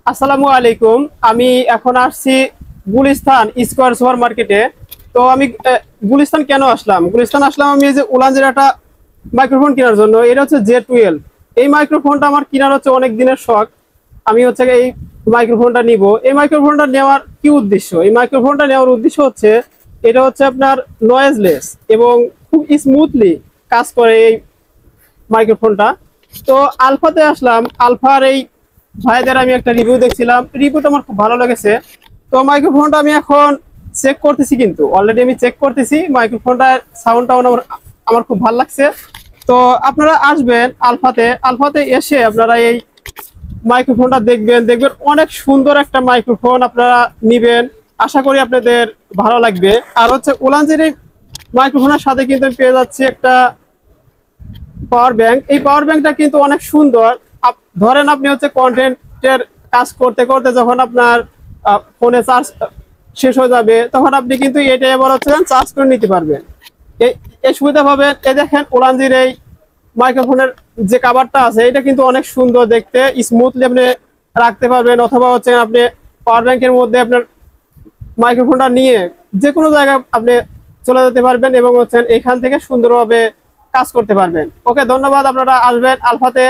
আসসালামু আলাইকুম। আমি এখন আসছি গুলিস্তান স্কয়ার সুপার মার্কেটে। তো আমি গুলিস্তান কেন আসলাম? গুলিস্তান আসলাম আমি এই যে উলানজের একটা মাইক্রোফোন কেনার জন্য। এটা হচ্ছে J12। এই মাইক্রোফোনটা আমার কেনার হচ্ছে অনেক দিনের শখ। আমি হচ্ছে এই মাইক্রোফোনটা নিব। এই মাইক্রোফোনটা নেওয়ার কি উদ্দেশ্য? এই মাইক্রোফোনটা নেওয়ার উদ্দেশ্য হচ্ছে এটা হচ্ছে আপনার নয়েজলেস এবং খুব স্মুথলি কাজ করে এই মাইক্রোফোনটা। তো আলফাতে আসলাম। আলফার এই ভাইদের আমি একটা রিভিউ দেখছিলাম, রিভিউটা আমার খুব ভালো লেগেছে। তো মাইক্রোফোনটা আমি এখন চেক করতেছি, কিন্তু অলরেডি আমি চেক করতেছি মাইক্রোফোনটার সাউন্ডটা আমার আমার খুব ভালো লাগছে। তো আপনারা আসবেন আলফাতে। আলফাতে এসে আপনারা এই মাইক্রোফোনটা দেখবেন, দেখবেন অনেক সুন্দর একটা মাইক্রোফোন আপনারা নিবেন। আশা করি আপনাদের ভালো লাগবে। আর হচ্ছে উলানজের এই মাইক্রোফোনের সাথে কিন্তু আমি পেয়ে যাচ্ছি একটা পাওয়ার ব্যাংক। এই পাওয়ার ব্যাংকটা কিন্তু অনেক সুন্দর। ধরেন আপনি হচ্ছে কন্টেন্টের কাজ করতে করতে যখন আপনার ফোনে চার্জ শেষ হয়ে যাবে, তখন আপনি কিন্তু এটা এবার হচ্ছে চার্জ করে নিতে পারবেন। এই এই সুবিধা পাবেন। এই দেখেন ওলানজির এই মাইক্রোফোনের যে কাভারটা আছে, এটা কিন্তু অনেক সুন্দর দেখতে, স্মুথলি আপনি রাখতে পারবেন। অথবা হচ্ছে আপনি পাওয়ার ব্যাংকের মধ্যে আপনার মাইক্রোফোনটা নিয়ে যে কোনো জায়গায় আপনি চলে যেতে পারবেন এবং হচ্ছে এখান থেকে সুন্দরভাবে কাজ করতে পারবেন। ওকে, ধন্যবাদ। আপনারা আসবেন আলফাতে।